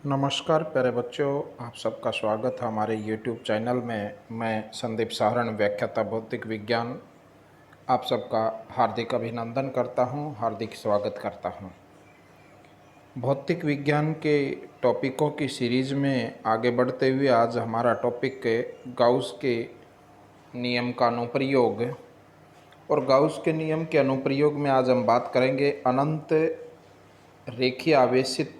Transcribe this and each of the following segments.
नमस्कार प्यारे बच्चों, आप सबका स्वागत है हमारे YouTube चैनल में। मैं संदीप साहरण, व्याख्याता भौतिक विज्ञान, आप सबका हार्दिक अभिनंदन करता हूं, हार्दिक स्वागत करता हूं। भौतिक विज्ञान के टॉपिकों की सीरीज़ में आगे बढ़ते हुए आज हमारा टॉपिक गाउस के नियम का अनुप्रयोग, और गाउस के नियम के अनुप्रयोग में आज हम बात करेंगे अनंत रेखीय आवेशित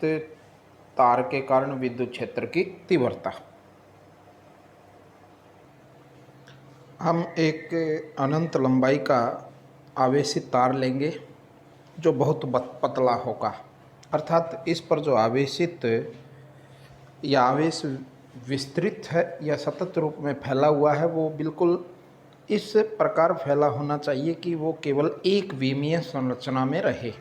तार के कारण विद्युत क्षेत्र की तीव्रता। हम एक अनंत लंबाई का आवेशित तार लेंगे जो बहुत पतला होगा, अर्थात इस पर जो आवेशित या आवेश विस्तृत है या सतत रूप में फैला हुआ है वो बिल्कुल इस प्रकार फैला होना चाहिए कि वो केवल एक विमीय संरचना में रहे।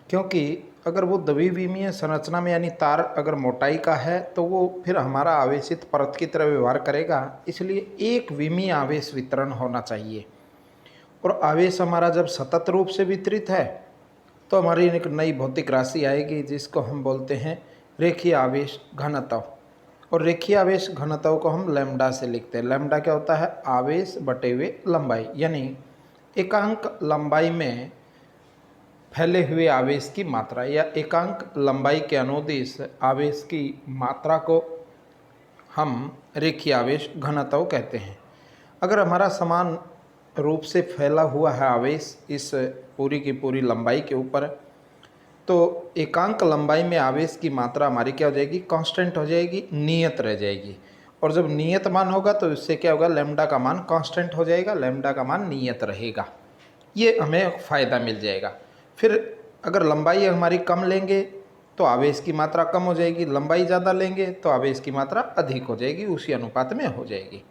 क्योंकि अगर वो द्विविमीय संरचना में यानी तार अगर मोटाई का है तो वो फिर हमारा आवेशित परत की तरह व्यवहार करेगा, इसलिए एक विमीय आवेश वितरण होना चाहिए। और आवेश हमारा जब सतत रूप से वितरित है तो हमारी एक नई भौतिक राशि आएगी जिसको हम बोलते हैं रेखीय आवेश घनत्व। और रेखीय आवेश घनत्व को हम लैम्डा से लिखते हैं। लैम्डा क्या होता है? आवेश बटे हुए लंबाई, यानी एकांक लंबाई में फैले हुए आवेश की मात्रा या एकांक लंबाई के अनुदिश आवेश की मात्रा को हम रेखीय आवेश घनत्व कहते हैं। अगर हमारा समान रूप से फैला हुआ है आवेश इस पूरी की पूरी लंबाई के ऊपर, तो एकांक लंबाई में आवेश की मात्रा हमारी क्या हो जाएगी? कांस्टेंट हो जाएगी, नियत रह जाएगी। और जब नियत मान होगा तो इससे क्या होगा? लैम्डा का मान कांस्टेंट हो जाएगा, लैम्डा का मान नियत रहेगा। ये हमें फ़ायदा मिल जाएगा। फिर अगर लंबाई हमारी कम लेंगे तो आवेश की मात्रा कम हो जाएगी, लंबाई ज़्यादा लेंगे तो आवेश की मात्रा अधिक हो जाएगी, उसी अनुपात में हो जाएगी।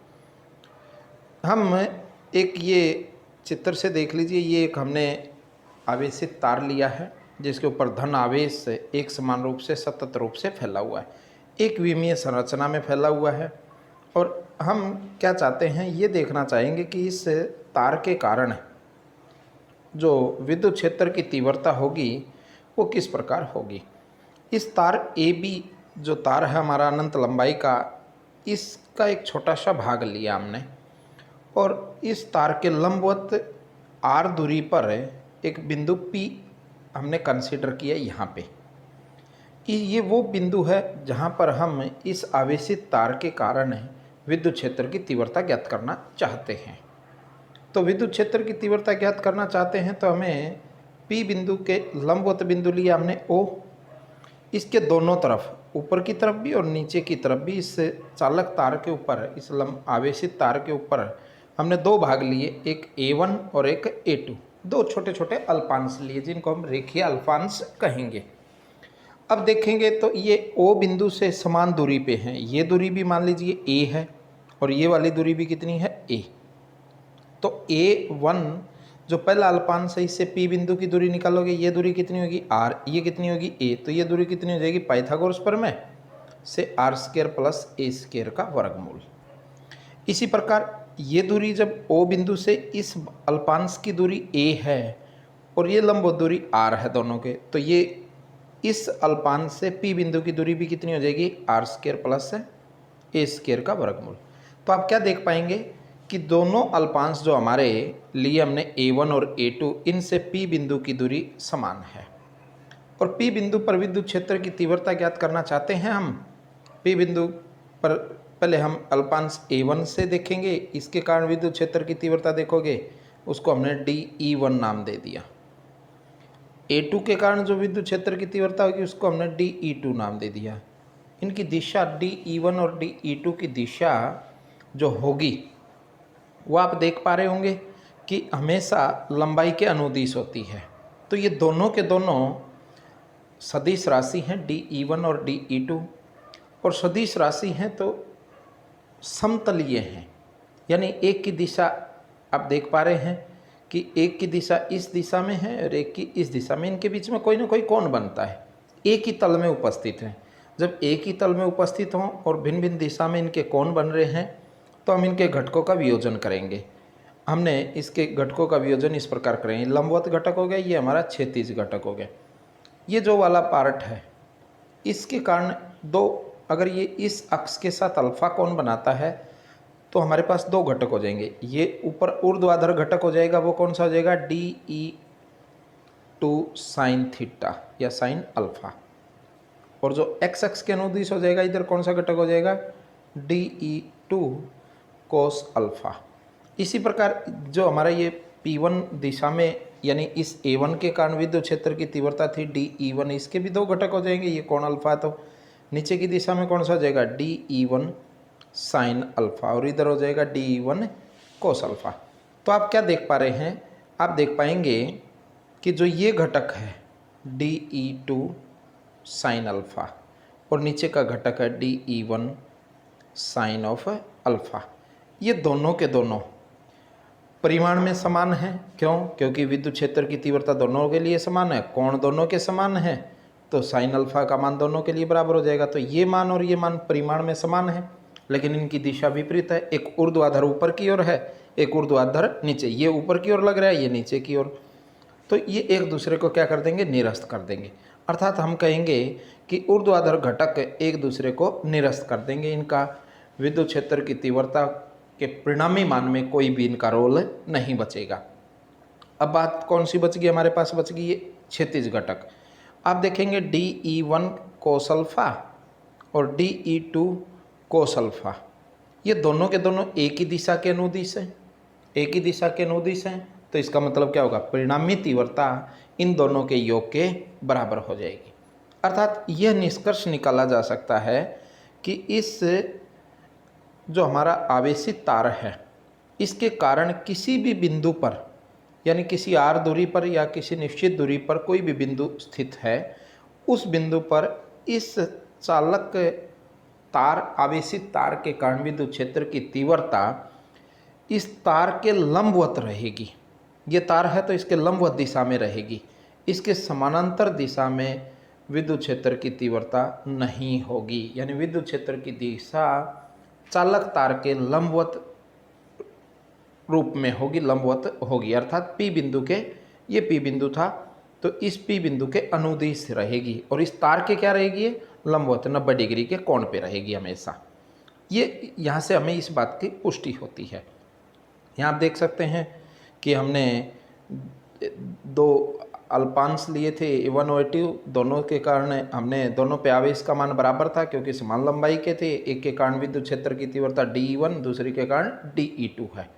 हम एक ये चित्र से देख लीजिए, ये एक हमने आवेशित तार लिया है जिसके ऊपर धन आवेश एक समान रूप से सतत रूप से फैला हुआ है, एक विमीय संरचना में फैला हुआ है। और हम क्या चाहते हैं, ये देखना चाहेंगे कि इस तार के कारण जो विद्युत क्षेत्र की तीव्रता होगी वो किस प्रकार होगी। इस तार ए बी जो तार है हमारा अनंत लंबाई का, इसका एक छोटा सा भाग लिया हमने और इस तार के लंबवत आर दूरी पर एक बिंदु पी हमने कंसीडर किया यहाँ पे। ये वो बिंदु है जहाँ पर हम इस आवेशित तार के कारण विद्युत क्षेत्र की तीव्रता ज्ञात करना चाहते हैं। तो विद्युत क्षेत्र की तीव्रता ज्ञात करना चाहते हैं तो हमें P बिंदु के लंबवत बिंदु लिया हमने O, इसके दोनों तरफ, ऊपर की तरफ भी और नीचे की तरफ भी, इस चालक तार के ऊपर, इस आवेशित तार के ऊपर हमने दो भाग लिए, एक A1 और एक A2, दो छोटे छोटे अल्पांश लिए जिनको हम रेखीय अल्पांश कहेंगे। अब देखेंगे तो ये O बिंदु से समान दूरी पे हैं, ये दूरी भी मान लीजिए A है और ये वाली दूरी भी कितनी है? A। तो A1 जो पहला अल्पांश है, इससे P बिंदु की दूरी निकालोगे, ये दूरी कितनी होगी? R। ये कितनी होगी? A। तो ये दूरी कितनी हो जाएगी? पाइथागोरस प्रमेय से R² प्लस A² का वर्गमूल। इसी प्रकार ये दूरी जब O बिंदु से इस अल्पांश की दूरी A है और ये लंबवत दूरी R है दोनों के, तो ये इस अल्पांश से P बिंदु की दूरी भी कितनी हो जाएगी? R² प्लस A² का वर्गमूल। तो आप क्या देख पाएंगे कि दोनों अल्पांश जो हमारे लिए हमने A1 और A2, इनसे P बिंदु की दूरी समान है। और P बिंदु पर विद्युत क्षेत्र की तीव्रता ज्ञात करना चाहते हैं हम। P बिंदु पर पहले हम अल्पांश A1 से देखेंगे, इसके कारण विद्युत क्षेत्र की तीव्रता देखोगे, उसको हमने DE1 नाम दे दिया। A2 के कारण जो विद्युत क्षेत्र की तीव्रता होगी उसको हमने DE2 नाम दे दिया। इनकी दिशा DE1 और DE2 की दिशा जो होगी वो आप देख पा रहे होंगे कि हमेशा लंबाई के अनुदिश होती है। तो ये दोनों के दोनों सदिश राशि हैं, DE1 और DE2, और सदिश राशि हैं तो समतलीय हैं, यानी एक की दिशा आप देख पा रहे हैं कि एक की दिशा इस दिशा में है और एक की इस दिशा में, इनके बीच में कोई ना कोई कोण बनता है, एक ही तल में उपस्थित हैं। जब एक ही तल में उपस्थित हों और भिन्न भिन्न दिशा में इनके कोण बन रहे हैं तो हम इनके घटकों का वियोजन करेंगे। हमने इसके घटकों का वियोजन इस प्रकार करेंगे, लंबवत घटक हो गया, ये हमारा क्षैतिज घटक हो गया। ये जो वाला पार्ट है इसके कारण दो, अगर ये इस अक्ष के साथ अल्फा कोण बनाता है तो हमारे पास दो घटक हो जाएंगे। ये ऊपर ऊर्ध्वाधर घटक हो जाएगा, वो कौन सा हो जाएगा, DE2 साइन थीटा या साइन अल्फा। और जो एक्स अक्ष के अनुदिश हो जाएगा, इधर कौन सा घटक हो जाएगा, DE2 कोस अल्फा। इसी प्रकार जो हमारा ये P1 दिशा में यानी इस A1 के कारण विद्युत क्षेत्र की तीव्रता थी DE1, इसके भी दो घटक हो जाएंगे। ये कोण अल्फा है तो नीचे की दिशा में कौन सा हो जाएगा, DE1 साइन अल्फा, और इधर हो जाएगा DE1 कोस अल्फा। तो आप क्या देख पा रहे हैं, आप देख पाएंगे कि जो ये घटक है DE2 साइन अल्फा और नीचे का घटक है DE1 साइन ऑफ अल्फा, ये दोनों के दोनों परिमाण में समान है। क्यों, क्योंकि विद्युत क्षेत्र की तीव्रता दोनों के लिए समान है, कोण दोनों के समान है, तो साइन अल्फा का मान दोनों के लिए बराबर हो जाएगा। तो ये मान और ये मान परिमाण में समान है, लेकिन इनकी दिशा विपरीत है। एक ऊर्ध्वाधर ऊपर की ओर है, एक ऊर्ध्वाधर नीचे, ये ऊपर की ओर लग रहा है, ये नीचे की ओर। तो ये एक दूसरे को क्या कर देंगे, निरस्त कर देंगे। अर्थात हम कहेंगे कि ऊर्ध्वाधर घटक एक दूसरे को निरस्त कर देंगे, इनका विद्युत क्षेत्र की तीव्रता के परिणामी मान में कोई भी इनका रोल नहीं बचेगा। अब बात कौन सी बच गई हमारे पास, बच गई ये क्षैतिज घटक। आप देखेंगे DE1 कोस अल्फा और DE2 कोस अल्फा, ये दोनों के दोनों एक ही दिशा के अनुदिश हैं, एक ही दिशा के अनुदिश हैं। तो इसका मतलब क्या होगा, परिणामी तीव्रता इन दोनों के योग के बराबर हो जाएगी। अर्थात यह निष्कर्ष निकाला जा सकता है कि इस जो हमारा आवेशित तार है, इसके कारण किसी भी बिंदु पर यानी किसी r दूरी पर या किसी निश्चित दूरी पर कोई भी बिंदु स्थित है, उस बिंदु पर इस चालक तार, आवेशित तार के कारण विद्युत क्षेत्र की तीव्रता इस तार के लंबवत रहेगी। ये तार है तो इसके लंबवत दिशा में रहेगी, इसके समानांतर दिशा में विद्युत क्षेत्र की तीव्रता नहीं होगी। यानी विद्युत क्षेत्र की दिशा चालक तार के लंबवत रूप में होगी, लंबवत होगी। अर्थात P बिंदु के, ये P बिंदु था तो इस P बिंदु के अनुदिश रहेगी, और इस तार के क्या रहेगी, ये लंबवत 90 डिग्री के कोण पे रहेगी हमेशा। ये यहाँ से हमें इस बात की पुष्टि होती है। यहाँ आप देख सकते हैं कि हमने दो अल्पांश लिए थे A1 और A2, दोनों के कारण हमने दोनों पे आवेश का मान बराबर था क्योंकि समान लंबाई के थे। एक के कारण विद्युत क्षेत्र की तीव्रता DE1, दूसरी के कारण DE2 है।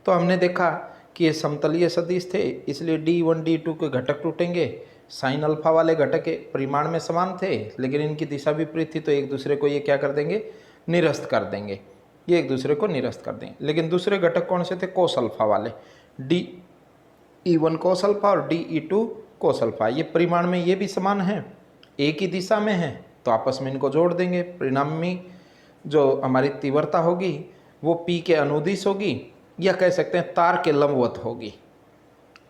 तो हमने देखा कि ये समतलीय सदिश थे, इसलिए DE1 DE2 के घटक टूटेंगे। साइन अल्फा वाले घटक के परिमाण में समान थे, लेकिन इनकी दिशा विपरीत थी, तो एक दूसरे को ये क्या कर देंगे, निरस्त कर देंगे, ये एक दूसरे को निरस्त कर देंगे। लेकिन दूसरे घटक कौन से थे, कोस अल्फा वाले, DE1 कोस अल्फा और DE2 कोस अल्फा। ये परिमाण में ये भी समान है, एक ही दिशा में है, तो आपस में इनको जोड़ देंगे। परिणामी जो हमारी तीव्रता होगी वो P के अनुदिश होगी, या कह सकते हैं तार के लंबवत होगी।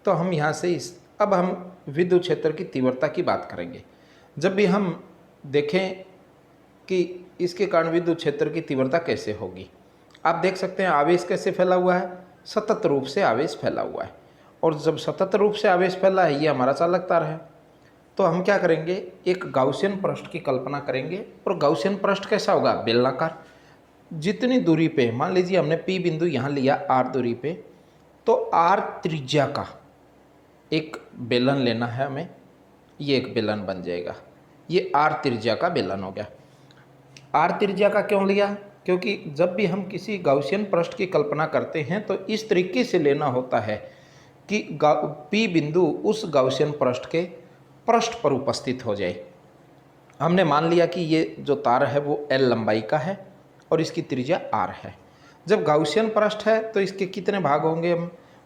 तो हम यहाँ से अब हम विद्युत क्षेत्र की तीव्रता की बात करेंगे। जब भी हम देखें कि इसके कारण विद्युत क्षेत्र की तीव्रता कैसे होगी, आप देख सकते हैं आवेश कैसे फैला हुआ है, सतत रूप से आवेश फैला हुआ है। और जब सतत रूप से आवेश फैला है, ये हमारा चालक तार है, तो हम क्या करेंगे, एक गाउसियन पृष्ठ की कल्पना करेंगे। और गाउसियन पृष्ठ कैसा होगा, बेलनाकार। जितनी दूरी पे, मान लीजिए हमने P बिंदु यहाँ लिया R दूरी पे, तो R त्रिज्या का एक बेलन लेना है हमें, ये एक बेलन बन जाएगा, ये R त्रिज्या का बेलन हो गया। R त्रिज्या का क्यों लिया, क्योंकि जब भी हम किसी गाउसियन पृष्ठ की कल्पना करते हैं तो इस तरीके से लेना होता है कि P बिंदु उस गाउसियन पृष्ठ के पृष्ठ पर उपस्थित हो जाए। हमने मान लिया कि ये जो तार है वो L लंबाई का है और इसकी त्रिज्या R है। जब गाउसियन पृष्ठ है तो इसके कितने भाग होंगे,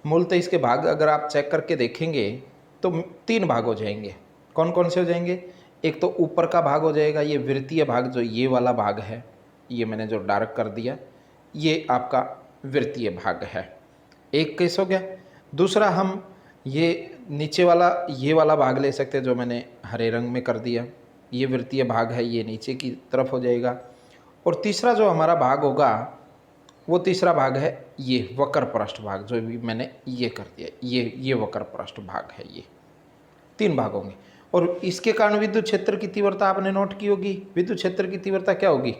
मूलतः इसके भाग अगर आप चेक करके देखेंगे तो 3 भाग हो जाएंगे। कौन कौन से हो जाएंगे, एक तो ऊपर का भाग हो जाएगा, ये वृत्तीय भाग, जो ये वाला भाग है, ये मैंने जो डार्क कर दिया, ये आपका वृत्तीय भाग है, एक केस हो गया। दूसरा हम ये नीचे वाला, ये वाला भाग ले सकते हैं जो मैंने हरे रंग में कर दिया, ये वृत्तीय भाग है, ये नीचे की तरफ हो जाएगा। और तीसरा जो हमारा भाग होगा वो तीसरा भाग है ये वक्र पृष्ठ भाग, जो भी मैंने ये कर दिया, ये वक्र पृष्ठ भाग है। ये 3 भाग होंगे। और इसके कारण विद्युत क्षेत्र की तीव्रता आपने नोट की होगी। विद्युत क्षेत्र की तीव्रता क्या होगी?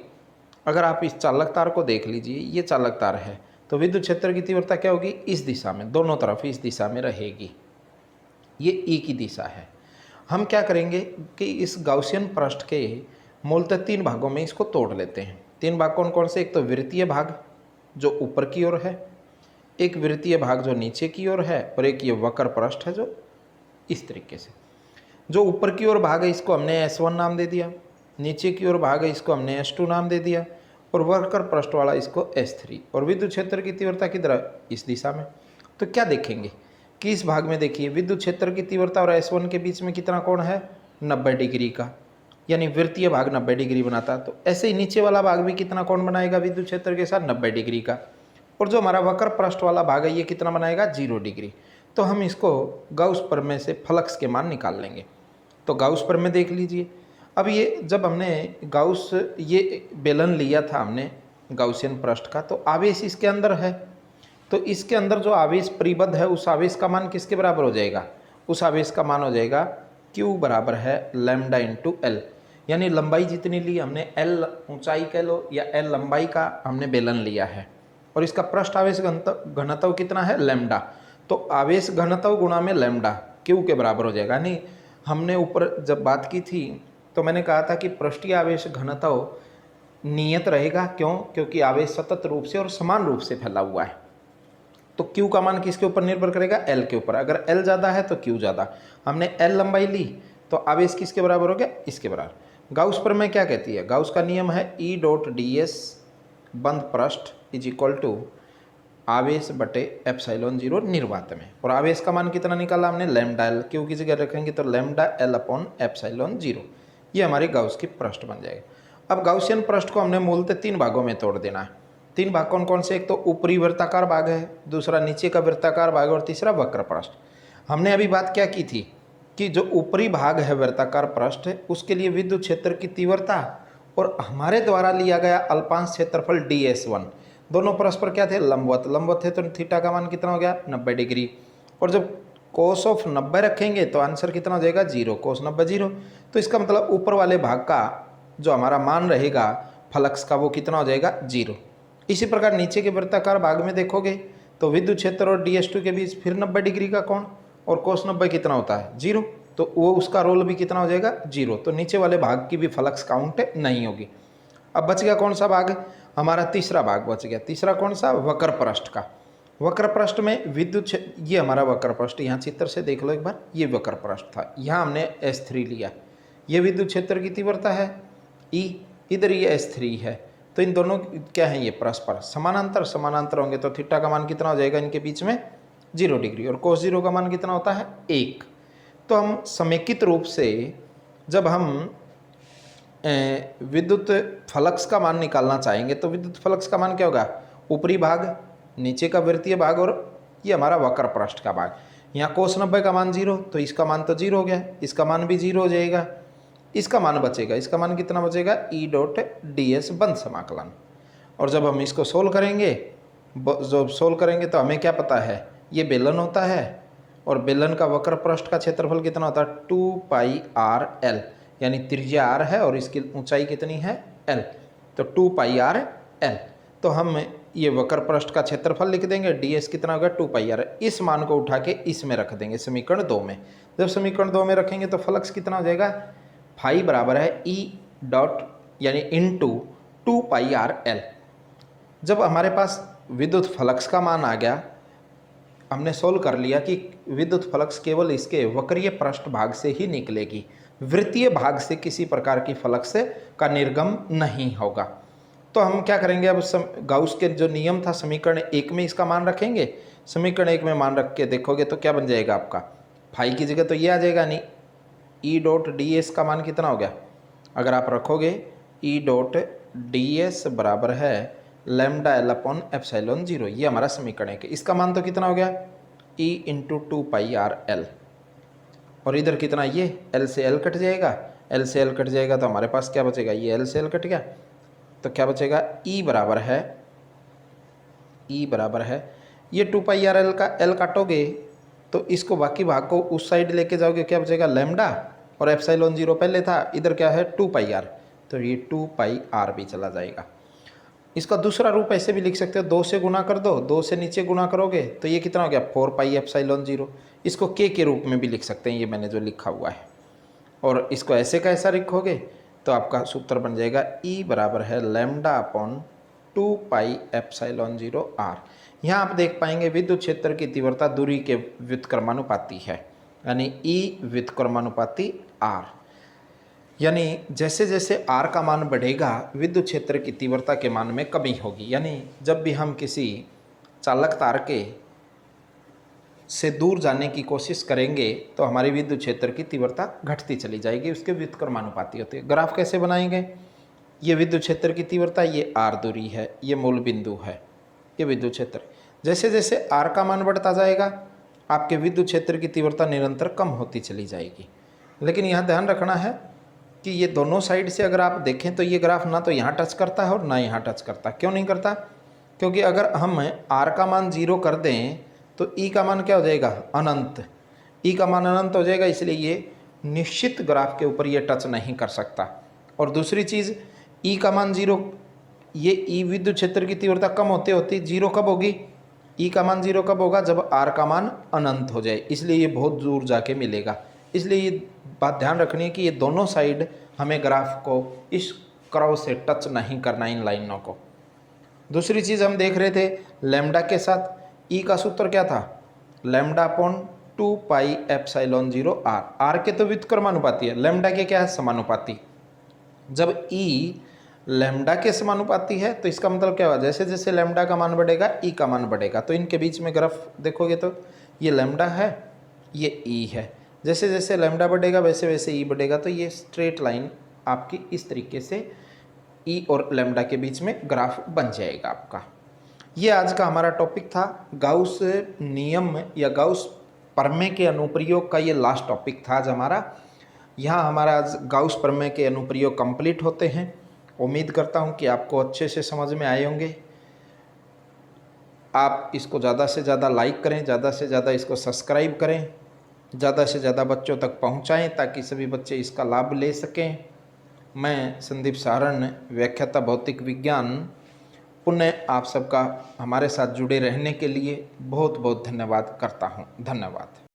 अगर आप इस चालक तार को देख लीजिए, ये चालक तार है, तो विद्युत क्षेत्र की तीव्रता क्या होगी? इस दिशा में, दोनों तरफ इस दिशा में रहेगी। ये ई की दिशा है। हम क्या करेंगे कि इस गाउसियन पृष्ठ के मूलतः 3 भागों में इसको तोड़ लेते हैं। 3 भाग कौन कौन से? एक तो वृत्तीय भाग जो ऊपर की ओर है, एक वृत्तीय भाग जो नीचे की ओर है, और एक ये वक्र पृष्ठ है जो इस तरीके से। जो ऊपर की ओर भाग है इसको हमने S1 नाम दे दिया, नीचे की ओर भाग है इसको हमने S2 नाम दे दिया, और वक्र पृष्ठ वाला इसको S3। और विद्युत क्षेत्र की तीव्रता किधर? इस दिशा में। तो क्या देखेंगे कि इस भाग में देखिए विद्युत क्षेत्र की तीव्रता और S1 के बीच में कितना कोण है? 90 डिग्री का, यानी वृत्तीय भाग 90 डिग्री बनाता है। तो ऐसे ही नीचे वाला भाग भी कितना कोण बनाएगा विद्युत क्षेत्र के साथ? 90 डिग्री का। और जो हमारा वक्र पृष्ठ वाला भाग है ये कितना बनाएगा? 0 डिग्री। तो हम इसको गाउस प्रमेय से फ्लक्स के मान निकाल लेंगे। तो गाउस प्रमेय देख लीजिए। अब ये जब हमने गाउस ये बेलन लिया था हमने गाउसियन पृष्ठ का, तो आवेश इसके अंदर है, तो इसके अंदर जो आवेश परिबद्ध है उस आवेश का मान किसके बराबर हो जाएगा? उस आवेश का मान हो जाएगा Q बराबर है लैम्डा इंटू एल। यानी लंबाई जितनी ली हमने, L ऊंचाई कह लो या L लंबाई का हमने बेलन लिया है, और इसका पृष्ठ आवेश घनत्व कितना है? लैम्डा। तो आवेश घनत्व गुणा में लैम्डा Q के बराबर हो जाएगा। यानी हमने ऊपर जब बात की थी तो मैंने कहा था कि पृष्ठीय आवेश घनत्व नियत रहेगा। क्यों? क्योंकि आवेश सतत रूप से और समान रूप से फैला हुआ है। तो Q का मान किसके ऊपर निर्भर करेगा? L के ऊपर। अगर L ज़्यादा है तो Q ज़्यादा। हमने L लंबाई ली तो आवेश किसके बराबर हो गया? इसके बराबर। गाउस प्रमेय क्या कहती है? गाउस का नियम है E डॉट ds बंद पृष्ठ इज इक्वल टू आवेश बटे एप्सिलॉन 0 निर्वात में। और आवेश का मान कितना निकाला हमने? Lambda L. Q की जगह रखेंगे तो लैम्डा एल अपॉन एप्सिलॉन 0। ये हमारी गाउस की पृष्ठ बन जाएगा। अब गाउसियन पृष्ठ को हमने मूलतः 3 भागों में तोड़ देना है। 3 भाग कौन कौन से? एक तो ऊपरी वृत्ताकार भाग है, दूसरा नीचे का वृत्ताकार भाग, और तीसरा वक्र पृष्ठ। हमने अभी बात क्या की थी कि जो ऊपरी भाग है वृत्ताकार पृष्ठ उसके लिए विद्युत क्षेत्र की तीव्रता और हमारे द्वारा लिया गया अल्पांश क्षेत्रफल ds1 दोनों परस्पर क्या थे? लंबवत। लंबवत थे तो थीटा का मान कितना हो गया? 90 डिग्री। और जब कोस ऑफ 90 रखेंगे तो आंसर कितना हो जाएगा? 0। कोस 90 0। तो इसका मतलब ऊपर वाले भाग का जो हमारा मान रहेगा फ्लक्स का वो कितना हो जाएगा? 0। इसी प्रकार नीचे के वृत्ताकार भाग में देखोगे तो विद्युत क्षेत्र और ds2 के बीच फिर 90 डिग्री का कोण, और कोस 90 कितना होता है? 0। तो वो उसका रोल भी कितना हो जाएगा? 0। तो नीचे वाले भाग की भी फ्लक्स काउंट नहीं होगी। अब बच गया कौन सा भाग? हमारा तीसरा भाग बच गया। तीसरा कौन सा? वक्र पृष्ठ का। वक्र पृष्ठ में विद्युत, ये हमारा वक्र पृष्ठ, यहाँ चित्र से देख लो एक बार, ये वक्र पृष्ठ था, यहाँ हमने S3 लिया। ये विद्युत क्षेत्र की तीव्रता है E, इधर ये S3 है। तो इन दोनों क्या है? ये परस्पर समानांतर। समानांतर होंगे तो थीटा का मान कितना हो जाएगा इनके बीच में? 0 डिग्री। और कोस 0 का मान कितना होता है? 1। तो हम समेकित रूप से जब हम विद्युत फ्लक्स का मान निकालना चाहेंगे तो विद्युत फ्लक्स का मान क्या होगा? ऊपरी भाग, नीचे का वृत्तीय भाग, और ये हमारा वक्र पृष्ठ का भाग। यहाँ कोस 90 का मान 0, तो इसका मान तो 0 हो गया, इसका मान भी 0 हो जाएगा। इसका मान बचेगा, इसका मान कितना बचेगा? E डॉट ds बंद समाकलन। और जब हम इसको सोल्व करेंगे, जब सोल्व करेंगे तो हमें क्या पता है? ये बेलन होता है, और बेलन का वक्र पृष्ठ का क्षेत्रफल कितना होता है? 2πrl, यानी त्रिज्या r है और इसकी ऊंचाई कितनी है? l। तो 2πrl। तो हम ये वक्र पृष्ठ का क्षेत्रफल लिख देंगे, ds कितना होगा? 2πr। इस मान को उठा के इसमें रख देंगे समीकरण 2 में। जब समीकरण 2 में रखेंगे तो फ्लक्स कितना हो जाएगा? फाई बराबर है E डॉट यानी इंटू 2πrl। जब हमारे पास विद्युत फ्लक्स का मान आ गया, हमने सोल्व कर लिया कि विद्युत फ्लक्स केवल इसके वक्रीय पृष्ठ भाग से ही निकलेगी, वृत्तीय भाग से किसी प्रकार की फ्लक्स का निर्गम नहीं होगा। तो हम क्या करेंगे? अब गाउस के जो नियम था समीकरण 1 में इसका मान रखेंगे। समीकरण 1 में मान रख के देखोगे तो क्या बन जाएगा आपका? फाई की जगह तो ये आ जाएगा, नहीं E डॉट ds का मान कितना हो गया? अगर आप रखोगे E डॉट ds बराबर है लैम्डा एल अपॉन एप्सिलॉन 0, ये हमारा समीकरण है। इसका मान तो कितना हो गया? E into 2πrl। और इधर कितना? ये L से L कट जाएगा, L से L कट जाएगा तो हमारे पास क्या बचेगा? ये L से L कट गया तो क्या बचेगा? E बराबर है ये 2πrl का L काटोगे तो इसको बाकी भाग को उस साइड लेके जाओगे, क्या बचेगा? लैम्डा और एप्सिलॉन 0 पहले था, इधर क्या है 2πr, तो ये 2πr भी चला जाएगा। इसका दूसरा रूप ऐसे भी लिख सकते हो, 2 से गुना कर दो, 2 से नीचे गुना करोगे तो ये कितना हो गया 4π एप्सिलॉन 0। इसको के रूप में भी लिख सकते हैं, ये मैंने जो लिखा हुआ है। और इसको ऐसे का ऐसा लिखोगे तो आपका सूत्र बन जाएगा E बराबर है λ/2π एप्सिलॉन 0 r। यहाँ आप देख पाएंगे विद्युत क्षेत्र की तीव्रता दूरी के व्युत्क्रमानुपाती है, यानी E व्युत्क्रमानुपाती r। यानी जैसे जैसे r का मान बढ़ेगा विद्युत क्षेत्र की तीव्रता के मान में कमी होगी। यानी जब भी हम किसी चालक तार के से दूर जाने की कोशिश करेंगे तो हमारी विद्युत क्षेत्र की तीव्रता घटती चली जाएगी, उसके व्युत्क्रमानुपाती होती है। ग्राफ कैसे बनाएंगे, ये विद्युत क्षेत्र की तीव्रता, ये r दूरी है, ये मूल बिंदु है, ये विद्युत क्षेत्र। जैसे जैसे r का मान बढ़ता जाएगा आपके विद्युत क्षेत्र की तीव्रता निरंतर कम होती चली जाएगी। लेकिन यहाँ ध्यान रखना है कि ये दोनों साइड से अगर आप देखें तो ये ग्राफ ना तो यहाँ टच करता है और ना यहाँ टच करता। क्यों नहीं करता, क्योंकि अगर हम r का मान 0 कर दें तो E का मान क्या हो जाएगा अनंत, E का मान अनंत हो जाएगा, इसलिए ये निश्चित ग्राफ के ऊपर ये टच नहीं कर सकता। और दूसरी चीज़ E का मान 0, ये E विद्युत क्षेत्र की तीव्रता कम होते होती 0 कब होगी, E का मान 0 कब होगा जब R का मान अनंत हो जाए, इसलिए ये बहुत दूर जाके मिलेगा। इसलिए ये बात ध्यान रखनी है कि ये दोनों साइड हमें ग्राफ को इस कर्व से टच नहीं करना, इन लाइनों को। दूसरी चीज़ हम देख रहे थे लैम्डा के साथ E का सूत्र क्या था, λ/2π एप्सिलॉन 0 r। r के तो व्युत्क्रमानुपाती है, लैम्डा के क्या है समानुपाती। जब E लैम्डा के समानुपाती है तो इसका मतलब क्या हुआ, जैसे जैसे लैम्डा का मान बढ़ेगा E का मान बढ़ेगा। तो इनके बीच में ग्राफ देखोगे तो ये लैम्डा है, ये E है, जैसे जैसे लैम्डा बढ़ेगा वैसे वैसे E बढ़ेगा। तो ये स्ट्रेट लाइन आपकी इस तरीके से E और लैम्डा के बीच में ग्राफ बन जाएगा आपका। ये आज का हमारा टॉपिक था, गाउस नियम या गाउस प्रमेय के अनुप्रयोग का ये लास्ट टॉपिक था आज हमारा। यहाँ हमारा आज गाउस प्रमेय के अनुप्रयोग कंप्लीट होते हैं। उम्मीद करता हूँ कि आपको अच्छे से समझ में आए होंगे। आप इसको ज़्यादा से ज़्यादा लाइक करें, ज़्यादा से ज़्यादा इसको सब्सक्राइब करें, ज़्यादा से ज़्यादा बच्चों तक पहुँचाएँ ताकि सभी बच्चे इसका लाभ ले सकें। मैं संदीप सहारण, व्याख्याता भौतिक विज्ञान, पुनः आप सबका हमारे साथ जुड़े रहने के लिए बहुत बहुत धन्यवाद करता हूँ। धन्यवाद।